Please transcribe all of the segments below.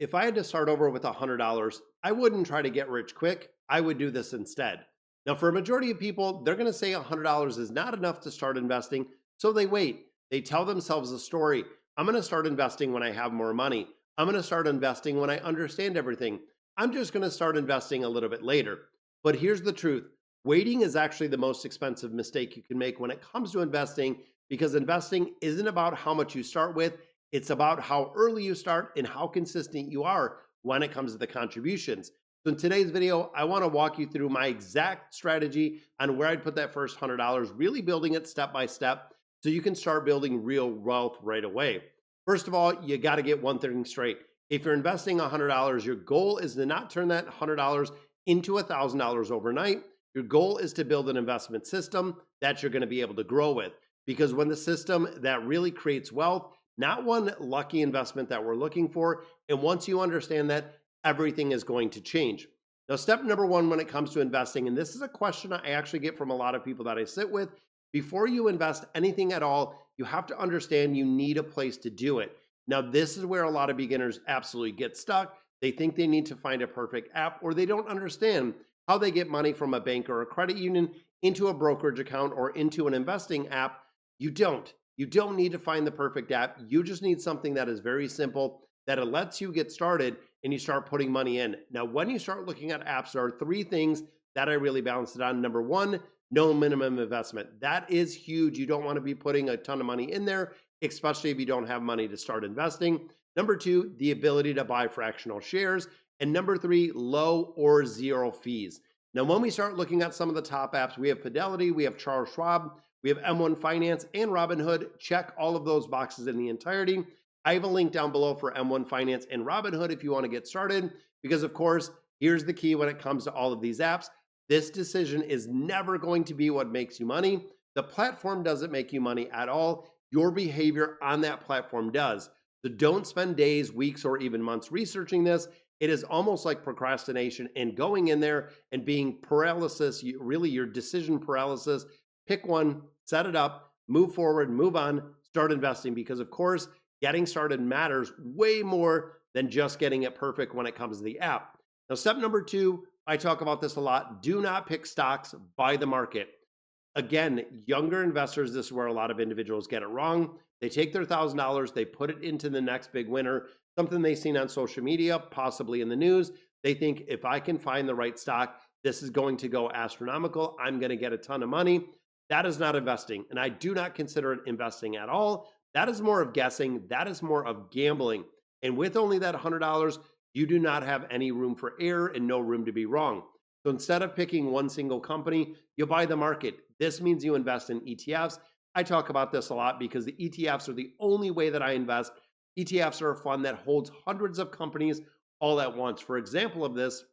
If I had to start over with $100, I wouldn't try to get rich quick. I would do this instead. Now, for a majority of people, they're going to say $100 is not enough to start investing. So they wait. They tell themselves a story. I'm going to start investing when I have more money. I'm going to start investing when I understand everything. I'm just going to start investing a little bit later. But here's the truth: waiting is actually the most expensive mistake you can make when it comes to investing, because investing isn't about how much you start with. It's about how early you start and how consistent you are when it comes to the contributions. So in today's video, I want to walk you through my exact strategy on where I'd put that first $100, really building it step by step so you can start building real wealth right away. First of all, you got to get one thing straight. If you're investing $100, your goal is to not turn that $100 into $1,000 overnight. Your goal is to build an investment system that you're going to be able to grow with. Because when the system that really creates wealth, not one lucky investment that we're looking for. And once you understand that, everything is going to change. Now, step number one when it comes to investing, and this is a question I actually get from a lot of people that I sit with: before you invest anything at all, you have to understand you need a place to do it. Now, this is where a lot of beginners absolutely get stuck. They think they need to find a perfect app, or they don't understand how they get money from a bank or a credit union into a brokerage account or into an investing app. You don't. You don't need to find the perfect app. You just need something that is very simple, that it lets you get started and you start putting money in. Now, when you start looking at apps, there are three things that I really balance it on. Number one, no minimum investment. That is huge. You don't want to be putting a ton of money in there, especially if you don't have money to start investing. Number two, the ability to buy fractional shares. And number three, low or zero fees. Now, when we start looking at some of the top apps, we have Fidelity, we have Charles Schwab, we have M1 Finance and Robinhood. Check all of those boxes in the entirety. I have a link down below for M1 Finance and Robinhood if you want to get started, because of course, here's the key when it comes to all of these apps. This decision is never going to be what makes you money. The platform doesn't make you money at all. Your behavior on that platform does. So don't spend days, weeks, or even months researching this. It is almost like procrastination and going in there and being paralysis, really your decision paralysis. Pick one, set it up, move forward, move on, start investing, because of course, getting started matters way more than just getting it perfect when it comes to the app. Now, step number two, I talk about this a lot: do not pick stocks, buy the market. Again, younger investors, this is where a lot of individuals get it wrong. They take their $1,000, they put it into the next big winner, something they've seen on social media, possibly in the news. They think, if I can find the right stock, this is going to go astronomical. I'm going to get a ton of money. That is not investing, and I do not consider it investing at all. That is more of guessing. That is more of gambling. And with only that $100, you do not have any room for error and no room to be wrong. So instead of picking one single company, you buy the market. This means you invest in ETFs. I talk about this a lot because the ETFs are the only way that I invest. ETFs are a fund that holds hundreds of companies all at once. For example of this,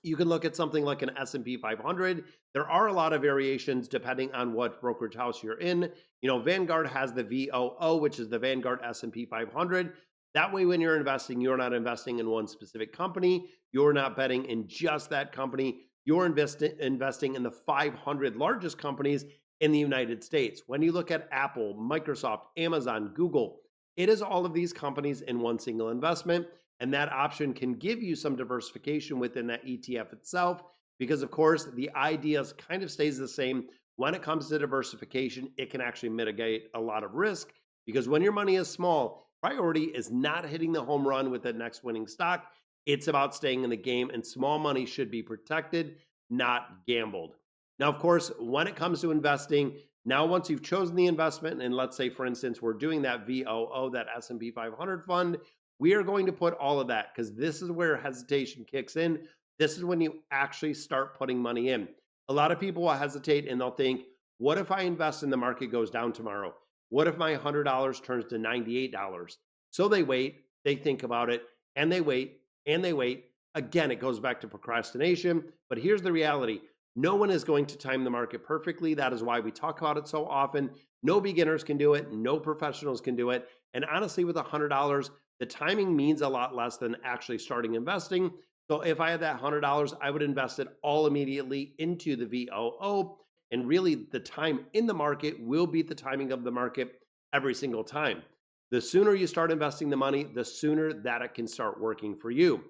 you can look at something like an S&P 500. There are a lot of variations depending on what brokerage house you're in. You know, Vanguard has the VOO, which is the Vanguard S&P 500. That way, when you're investing, you're not investing in one specific company. You're not betting in just that company. You're investing in the 500 largest companies in the United States. When you look at Apple, Microsoft, Amazon, Google, it is all of these companies in one single investment. And that option can give you some diversification within that ETF itself, because of course, the idea kind of stays the same. When it comes to diversification, it can actually mitigate a lot of risk, because when your money is small, priority is not hitting the home run with the next winning stock. It's about staying in the game, and small money should be protected, not gambled. Now, of course, when it comes to investing, now once you've chosen the investment, and let's say, for instance, we're doing that VOO, that S&P 500 fund, we are going to put all of that, because this is where hesitation kicks in. This is when you actually start putting money in. A lot of people will hesitate and they'll think, what if I invest and the market goes down tomorrow? What if my $100 turns to $98? So they wait, they think about it, and they wait, and they wait. Again, it goes back to procrastination. But here's the reality: no one is going to time the market perfectly. That is why we talk about it so often. No beginners can do it. No professionals can do it. And honestly, with $100, the timing means a lot less than actually starting investing. So if I had that $100, I would invest it all immediately into the VOO. And really, the time in the market will beat the timing of the market every single time. The sooner you start investing the money, the sooner that it can start working for you.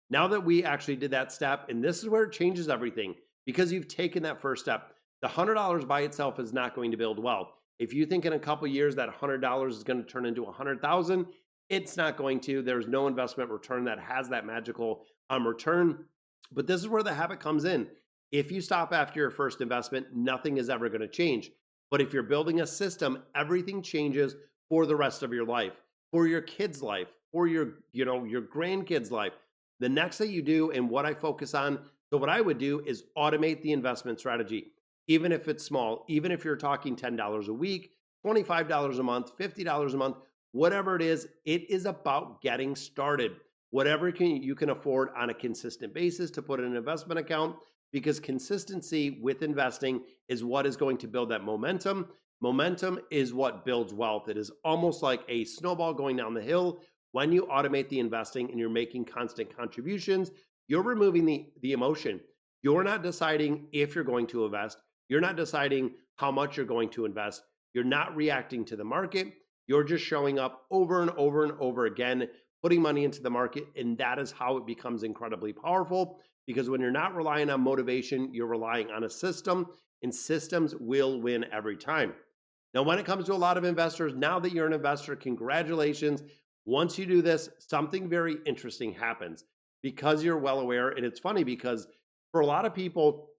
Now that we actually did that step, and this is where it changes everything because you've taken that first step. The $100 by itself is not going to build wealth. If you think in a couple years that $100 is going to turn into 100,000, it's not going to. There's no investment return that has that magical return. But this is where the habit comes in. If you stop after your first investment, nothing is ever going to change. But if you're building a system, everything changes for the rest of your life, for your kids' life, for your grandkids' life. The next thing you do, and what I focus on, so what I would do is automate the investment strategy, even if it's small, even if you're talking $10 a week, $25 a month, $50 a month, whatever it is about getting started. Whatever you can afford on a consistent basis to put in an investment account, because consistency with investing is what is going to build that momentum. Momentum is what builds wealth. It is almost like a snowball going down the hill. When you automate the investing and you're making constant contributions, you're removing the emotion. You're not deciding if you're going to invest. You're not deciding how much you're going to invest. You're not reacting to the market. You're just showing up over and over and over again, putting money into the market. And that is how it becomes incredibly powerful, because when you're not relying on motivation, you're relying on a system, and systems will win every time. Now, when it comes to a lot of investors, now that you're an investor, congratulations. Once you do this, something very interesting happens because you're well aware. And it's funny because for a lot of people,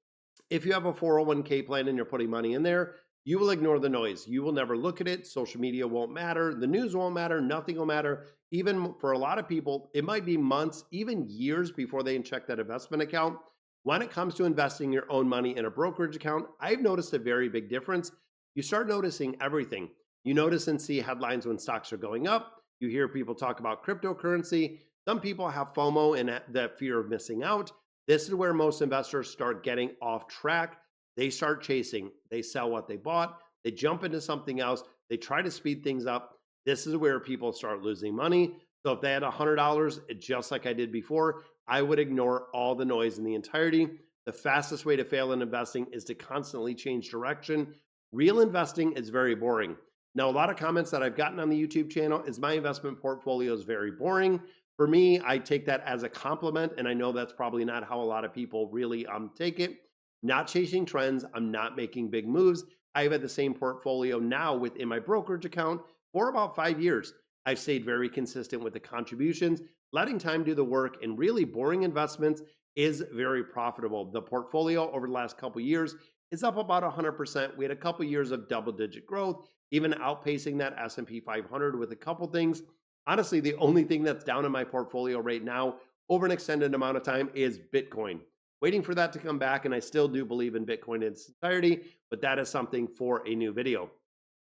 if you have a 401k plan and you're putting money in there, you will ignore the noise. You will never look at it. Social media won't matter. The news won't matter. Nothing will matter. Even for a lot of people, it might be months, even years before they check that investment account. When it comes to investing your own money in a brokerage account, I've noticed a very big difference. You start noticing everything. You notice and see headlines when stocks are going up. You hear people talk about cryptocurrency. Some people have FOMO and that fear of missing out. This is where most investors start getting off track. They start chasing. They sell what they bought. They jump into something else. They try to speed things up. This is where people start losing money. So if they had $100, just like I did before, I would ignore all the noise in the entirety. The fastest way to fail in investing is to constantly change direction. Real investing is very boring. Now, a lot of comments that I've gotten on the YouTube channel is my investment portfolio is very boring. For me, I take that as a compliment, and I know that's probably not how a lot of people really take it. Not chasing trends. I'm not making big moves. I've had the same portfolio now within my brokerage account for about 5 years. I've stayed very consistent with the contributions, letting time do the work, and really boring investments is very profitable. The portfolio over the last couple of years is up about 100%. We had a couple of years of double-digit growth, even outpacing that S&P 500 with a couple things. Honestly, the only thing that's down in my portfolio right now over an extended amount of time is Bitcoin. Waiting for that to come back, and I still do believe in Bitcoin in its entirety, but that is something for a new video.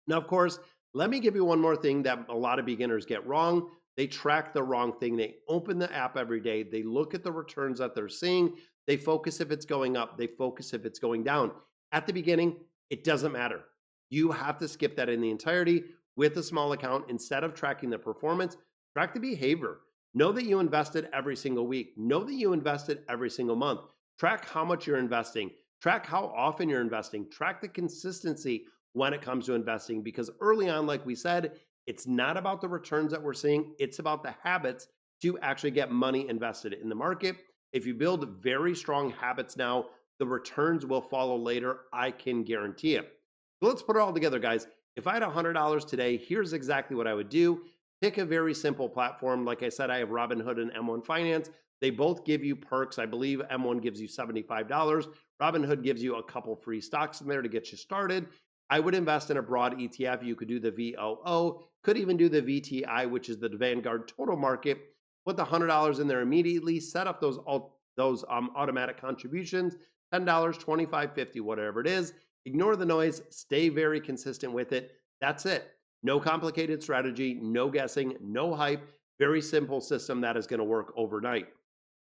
Now, of course, let me give you one more thing that a lot of beginners get wrong. They track the wrong thing. They open the app every day. They look at the returns that they're seeing. They focus if it's going up. They focus if it's going down. At the beginning, it doesn't matter. You have to skip that in the entirety with a small account. Instead of tracking the performance, track the behavior. Know that you invested every single week. Know that you invested every single month. Track how much you're investing. Track how often you're investing. Track the consistency when it comes to investing, because early on, like we said, it's not about the returns that we're seeing. It's about the habits to actually get money invested in the market. If you build very strong habits now, the returns will follow later. I can guarantee it. So let's put it all together, guys. If I had $100 today, here's exactly what I would do. Pick a very simple platform. Like I said, I have Robinhood and M1 Finance. They both give you perks. I believe M1 gives you $75. Robinhood gives you a couple free stocks in there to get you started. I would invest in a broad ETF. You could do the VOO, could even do the VTI, which is the Vanguard Total Market. Put the $100 in there immediately. Set up those automatic contributions, $10, $25, $50, whatever it is. Ignore the noise. Stay very consistent with it. That's it. No complicated strategy, no guessing, no hype. Very simple system that is going to work overnight.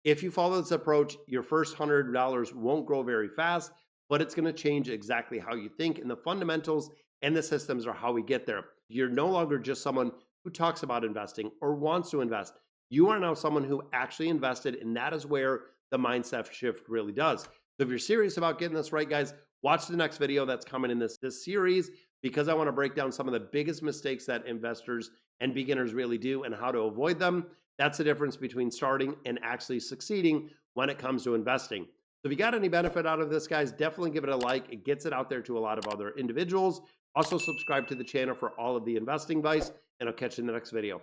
If you follow this approach, your first $100 won't grow very fast, but it's going to change exactly how you think, and the fundamentals and the systems are how we get there. You're no longer just someone who talks about investing or wants to invest. You are now someone who actually invested, and that is where the mindset shift really does. So if you're serious about getting this right, guys, watch the next video that's coming in this series. because I want to break down some of the biggest mistakes that investors and beginners really do and how to avoid them. That's the difference between starting and actually succeeding when it comes to investing. So if you got any benefit out of this, guys, definitely give it a like. It gets it out there to a lot of other individuals. Also subscribe to the channel for all of the investing advice, and I'll catch you in the next video.